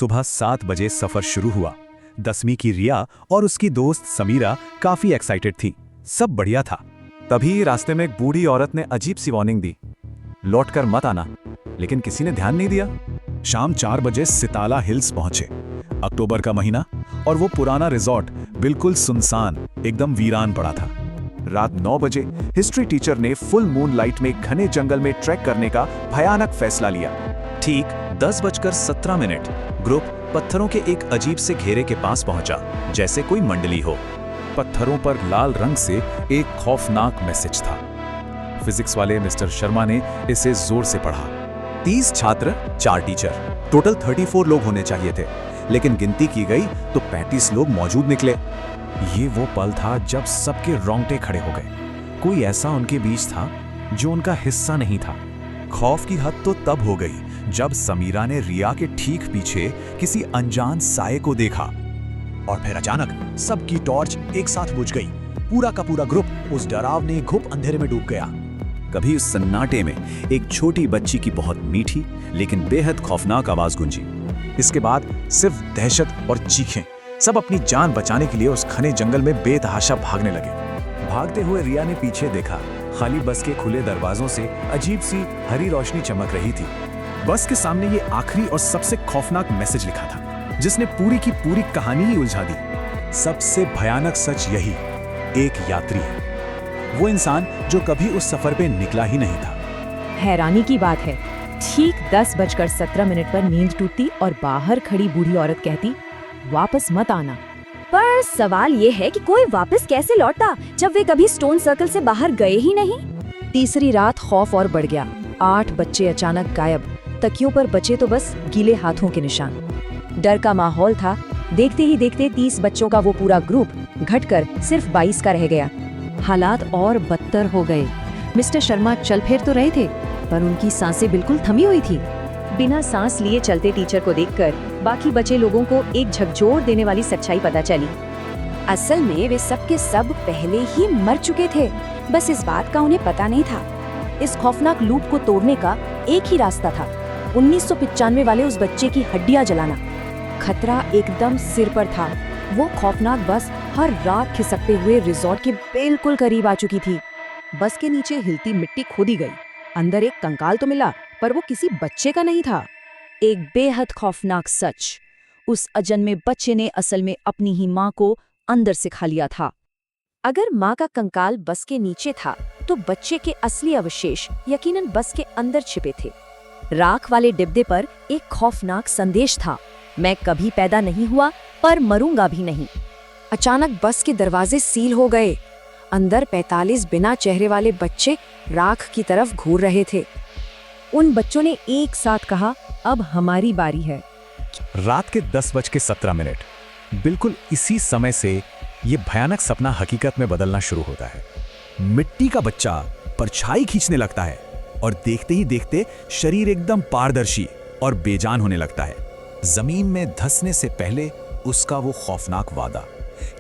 सुबह 7 बजे सफर शुरू हुआ। 10वीं की रिया और उसकी दोस्त समीरा काफी एक्साइटेड थी। सब बढ़िया था। तभी रास्ते में एक बूढ़ी औरत ने अजीब सी वार्निंग दी, लौटकर मत आना। लेकिन किसी ने ध्यान नहीं दिया। शाम 4 बजे सिताला हिल्स पहुंचे। अक्टूबर का महीना और वो पुराना रिजॉर्ट बिल्कुल सुनसान, एकदम वीरान पड़ा था। रात 9 बजे हिस्ट्री टीचर ने फुल मून लाइट में घने जंगल में ट्रैक करने का भयानक फैसला लिया। ठीक 10:17 ग्रुप पत्थरों के एक अजीब से घेरे के पास पहुंचा, जैसे कोई मंडली हो। पत्थरों पर लाल रंग से एक खौफनाक मैसेज था। फिजिक्स वाले मिस्टर शर्मा ने इसे जोर से पढ़ा। 30 छात्र, 4 टीचर, टोटल 34 लोग होने चाहिए थे, लेकिन गिनती की गई तो 35 लोग मौजूद निकले। ये वो पल था जब सबके रोंगटे खड़े हो गए। कोई ऐसा उनके बीच था जो उनका हिस्सा नहीं था। खौफ की हद तो तब हो गई जब समीरा ने रिया के ठीक पीछे किसी अनजान साये को देखा, और फिर अचानक सबकी टॉर्च एक साथ बुझ गई। पूरा का पूरा ग्रुप उस डरावने घुप अंधेरे में डूब गया। कभी उस सन्नाटे में एक छोटी बच्ची की बहुत मीठी लेकिन बेहद खौफनाक आवाज गूंजी। इसके बाद सिर्फ दहशत और चीखें। सब अपनी जान बचाने के लिए उस घने जंगल में बेतहाशा भागने लगे। भागते हुए रिया ने पीछे देखा। खाली बस के खुले दरवाजों से अजीब सी हरी रोशनी चमक रही थी। बस के सामने ये आखिरी और सबसे खौफनाक मैसेज लिखा था, जिसने पूरी की पूरी कहानी ही उलझा दी। सबसे भयानक सच यही, एक यात्री है, वो इंसान जो कभी उस सफर पे निकला ही नहीं था। हैरानी की बात है, ठीक 10:17 पर नींद टूटती और बाहर खड़ी बूढ़ी औरत कहती, वापस मत आना। पर सवाल ये है कि कोई वापस कैसे लौटता जब वे कभी स्टोन सर्कल से बाहर गए ही नहीं। तीसरी रात खौफ और बढ़ गया। 8 बच्चे अचानक गायब। तकियों पर बचे तो बस गीले हाथों के निशान। डर का माहौल था। देखते ही देखते 30 बच्चों का वो पूरा ग्रुप घटकर सिर्फ 22 का रह गया। हालात और बदतर हो गए। मिस्टर शर्मा चल फिर तो रहे थे, पर उनकी सांसें बिल्कुल थमी हुई थी। बिना सांस लिए चलते टीचर को देखकर बाकी बचे लोगों को एक झकझोर देने वाली सच्चाई पता चली। असल में वे सब के सब पहले ही मर चुके थे, बस इस बात का उन्हें पता नहीं था। इस खौफनाक लूप को तोड़ने का एक ही रास्ता था, 1995 वाले उस बच्चे की हड्डियां जलाना। खतरा एकदम सिर पर था। वो खौफनाक बस हर रात खिसकते हुए रिजॉर्ट के बिल्कुल करीब आ चुकी थी। बस के नीचे हिलती मिट्टी खोदी गई। अंदर एक कंकाल तो मिला, पर वो किसी बच्चे का नहीं था। एक बेहद खौफनाक सच, उस अजन्मे बच्चे ने असल में अपनी ही माँ को अंदर से खा लिया था। अगर माँ का कंकाल बस के नीचे था, तो बच्चे के असली अवशेष यकीनन बस के अंदर छिपे थे। राख वाले डिब्बे पर एक खौफनाक संदेश था, मैं कभी पैदा नहीं हुआ, पर मरूंगा भी नहीं। अचानक बस के दरवाजे सील हो गए। अंदर 45 बिना चेहरे वाले बच्चे राख की तरफ घूर रहे थे। उन बच्चों ने एक साथ कहा, अब हमारी बारी है। रात के 10:17, बिल्कुल इसी समय से ये भयानक सपना हकीकत में बदलना शुरू होता है। मिट्टी का बच्चा परछाई खींचने लगता है और देखते ही देखते शरीर एकदम पारदर्शी और बेजान होने लगता है। जमीन में धंसने से पहले उसका वो खौफनाक वादा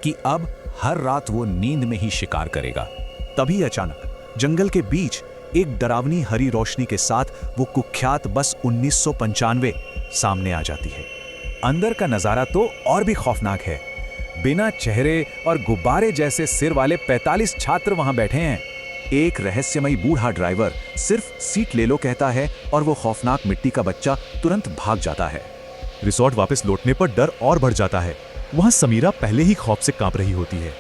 कि अब हर रात वो नींद में ही शिकार करेगा। तभी अचानक जंगल के बीच एक डरावनी हरी रोशनी के साथ वो कुख्यात बस 1995 सामने आ जाती है। अंदर का नजारा तो और भी खौफनाक है। बिना चेहरे और गुब्बारे जैसे सिर वाले 45 छात्र वहां बैठे हैं। एक रहस्यमयी बूढ़ा ड्राइवर सिर्फ सीट ले लो कहता है और वो खौफनाक मिट्टी का बच्चा तुरंत भाग जाता है। रिसोर्ट वापस लौटने पर डर और बढ़ जाता है। वहां समीरा पहले ही खौफ से कांप रही होती है।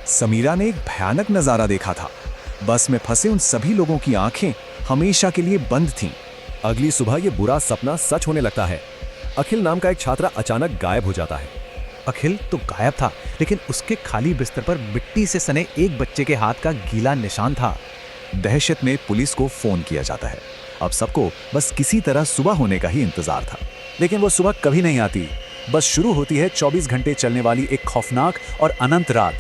समीरा ने एक भयानक नजारा देखा था। बस में फंसे उन सभी लोगों की आंखें हमेशा के लिए बंद थीं। अगली सुबह ये बुरा सपना सच होने लगता है। अखिल नाम का एक छात्र अचानक गायब हो जाता है। अखिल तो गायब था, लेकिन उसके खाली बिस्तर पर मिट्टी से सने एक बच्चे के हाथ का गीला निशान था। दहशत में पुलिस को फोन किया जाता है। अब सबको बस किसी तरह सुबह होने का ही इंतजार था, लेकिन वो सुबह कभी नहीं आती। बस शुरू होती है 24 घंटे चलने वाली एक खौफनाक और अनंत रात।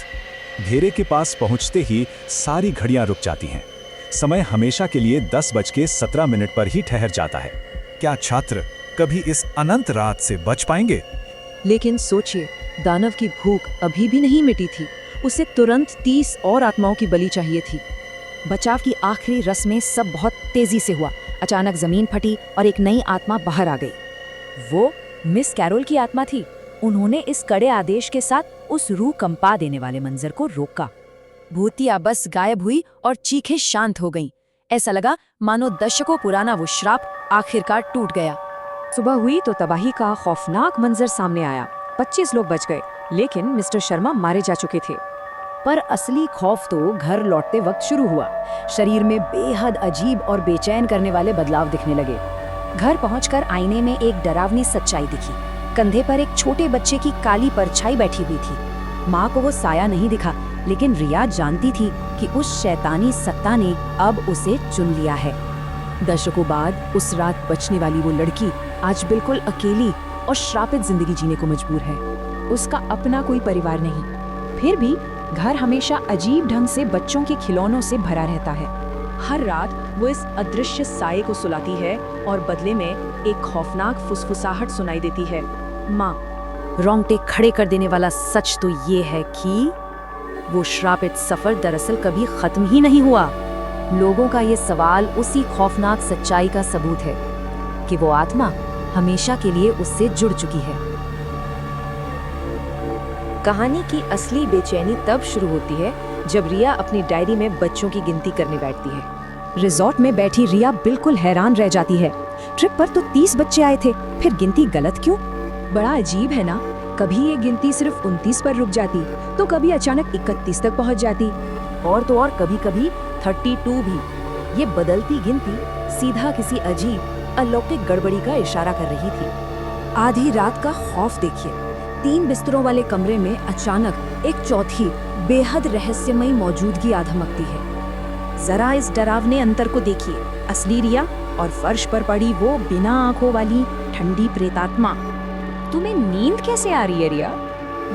घेरे के पास पहुंचते ही सारी घड़ियां रुक जाती हैं। समय हमेशा के लिए 10:17 पर ही ठहर जाता है। क्या छात्र कभी इस अनंत रात से बच पाएंगे? लेकिन सोचिए, दानव की भूख अभी भी नहीं मिटी थी। उसे तुरंत 30 और आत्माओं की बलि चाहिए थी। बचाव की आखिरी रस्म में सब बहुत तेजी से हुआ। अचानक जमीन फटी और एक नई आत्मा बाहर आ गई। वो मिस कैरोल की आत्मा थी। उन्होंने इस कड़े आदेश के साथ उस रूह कंपा देने वाले मंजर को रोका। भूतिया बस गायब हुई और चीखें शांत हो गईं। ऐसा लगा मानो दशकों पुराना वो श्राप आखिरकार टूट गया। सुबह हुई तो तबाही का खौफनाक मंजर सामने आया। 25 लोग बच गए, लेकिन मिस्टर शर्मा मारे जा चुके थे। पर असली खौफ तो घर लौटते वक्त शुरू हुआ। शरीर में बेहद अजीब और बेचैन करने वाले बदलाव दिखने लगे। घर पहुंचकर आईने में एक डरावनी सच्चाई दिखी। कंधे पर एक छोटे बच्चे की काली परछाई बैठी हुई थी। माँ को वो साया नहीं दिखा, लेकिन रिया जानती थी कि उस शैतानी सत्ता ने अब उसे चुन लिया है। दशकों बाद उस रात बचने वाली वो लड़की आज बिल्कुल अकेली और श्रापित जिंदगी जीने को मजबूर है। उसका अपना कोई परिवार नहीं, फिर भी घर हमेशा अजीब ढंग से बच्चों के खिलौनों से भरा रहता है। हर रात वो इस अदृश्य साये को सुलाती है और बदले में एक खौफनाक फुसफुसाहट सुनाई देती है, माँ। रोंगटे खड़े कर देने वाला सच तो ये है कि वो श्रापित सफर दरअसल कभी खत्म ही नहीं हुआ। लोगों का ये सवाल उसी खौफनाक सच्चाई का सबूत है कि वो आत्मा हमेशा के लिए उससे जुड़ चुकी है। कहानी की असली बेचैनी तब शुरू होती है जब रिया अपनी डायरी में बच्चों की गिनती करने बैठती है। रिजॉर्ट में बैठी रिया बिल्कुल हैरान रह जाती है। ट्रिप पर तो 30 बच्चे आए थे, फिर गिनती गलत क्यों? बड़ा अजीब है ना, कभी ये गिनती सिर्फ 29 पर रुक जाती तो कभी अचानक 31 तक पहुंच जाती, और तो और कभी कभी 32 भी। ये बदलती गिनती सीधा किसी अजीब अलौकिक गड़बड़ी का इशारा कर रही थी। आधी रात का खौफ देखिए। 3 बिस्तरों वाले कमरे में अचानक एक चौथी बेहद रहस्यमयी मौजूदगी आ धमकती है। जरा इस डरावने अंतर को देखिए, असली रिया और फर्श पर पड़ी वो बिना आंखों वाली ठंडी प्रेतात्मा। तुम्हें नींद कैसे आ रही है रिया?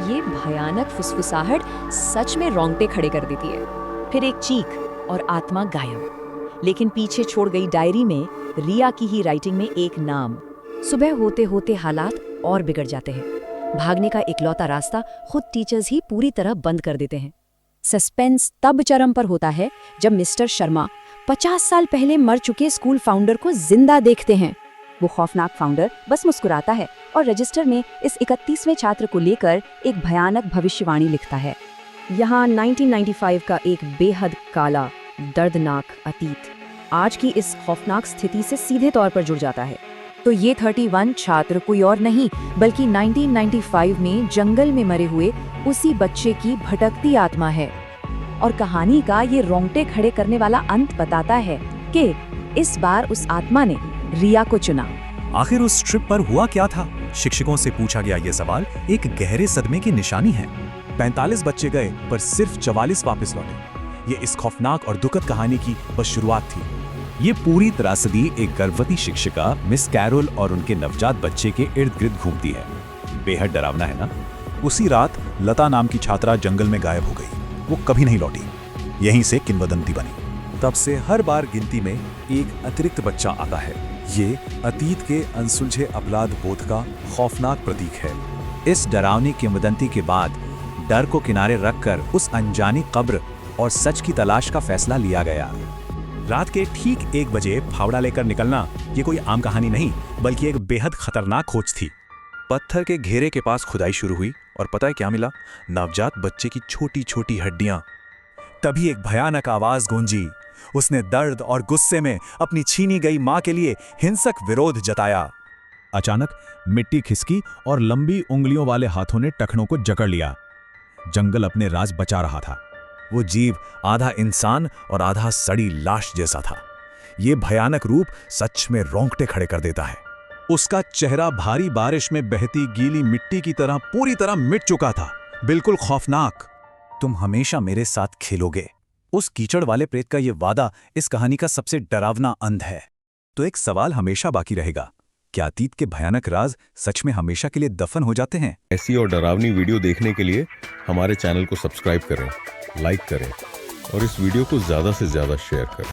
ये भयानक फुसफुसाहट सच में रोंगटे खड़े कर देती है। फिर एक चीख और आत्मा गायब। लेकिन पीछे छोड़ गई डायरी में रिया की ही राइटिंग में एक नाम। सुबह होते होते हालात और बिगड़ जाते हैं। भागने का इकलौता रास्ता खुद टीचर्स ही पूरी तरह बंद कर देते हैं। सस्पेंस तब चरम पर होता है जब मिस्टर शर्मा 50 साल पहले मर चुके स्कूल फाउंडर को जिंदा देखते हैं। वो खौफनाक फाउंडर बस मुस्कुराता है और रजिस्टर में इस 31वें छात्र को लेकर एक भयानक भविष्यवाणी लिखता है। यहाँ 1995 का एक बेहद काला, दर्दनाक अतीत आज की इस खौफनाक स्थिति से सीधे तौर पर जुड़ जाता है। तो ये 31 छात्र कोई और नहीं बल्कि 1995 में जंगल में मरे हुए उसी बच्चे की भटकती आत्मा है। और कहानी का ये रोंगटे खड़े करने वाला अंत बताता है कि इस बार उस आत्मा ने रिया को चुना। आखिर उस ट्रिप पर हुआ क्या था? शिक्षकों से पूछा गया ये सवाल एक गहरे सदमे की निशानी है। 45 बच्चे गए पर सिर्फ 44 वापस लौटे। ये इस खौफनाक और दुखद कहानी की बस शुरुआत थी। ये पूरी तरह से एक गर्भवती शिक्षिका मिस कैरोल और उनके नवजात बच्चे के इर्द गिर्द घूमती है। बेहद डरावना है ना? उसी रात लता नाम की छात्रा जंगल में गायब हो गई। वो कभी नहीं लौटी। यहीं से किंवदंती बनी। तब से हर बार गिनती में एक अतिरिक्त बच्चा आता है। ये अतीत के अनसुलझे अपराध बोध का खौफनाक प्रतीक है। इस डरावनी किंवदंती के बाद डर को किनारे रखकर उस अनजानी कब्र और सच की तलाश का फैसला लिया गया। रात के ठीक 1 बजे फावड़ा लेकर निकलना ये कोई आम कहानी नहीं बल्कि एक बेहद खतरनाक खोज थी। पत्थर के घेरे के पास खुदाई शुरू हुई और पता है क्या मिला? नवजात बच्चे की छोटी छोटी हड्डियां। तभी एक भयानक आवाज गूंजी। उसने दर्द और गुस्से में अपनी छीनी गई मां के लिए हिंसक विरोध जताया। अचानक मिट्टी खिसकी और लंबी उंगलियों वाले हाथों ने टखनों को जकड़ लिया। जंगल अपने राज बचा रहा था। वो जीव आधा इंसान और आधा सड़ी लाश जैसा था। ये भयानक रूप सच में रोंगटे खड़े कर देता है। उसका चेहरा भारी बारिश में बहती गीली मिट्टी की तरह पूरी तरह मिट चुका था, बिल्कुल खौफनाक। तुम हमेशा मेरे साथ खेलोगे, उस कीचड़ वाले प्रेत का ये वादा इस कहानी का सबसे डरावना अंत है। तो एक सवाल हमेशा बाकी रहेगा, क्या अतीत के भयानक राज सच में हमेशा के लिए दफन हो जाते हैं? ऐसी और डरावनी वीडियो देखने के लिए हमारे चैनल को सब्सक्राइब करें, लाइक करें और इस वीडियो को ज़्यादा से ज़्यादा शेयर करें।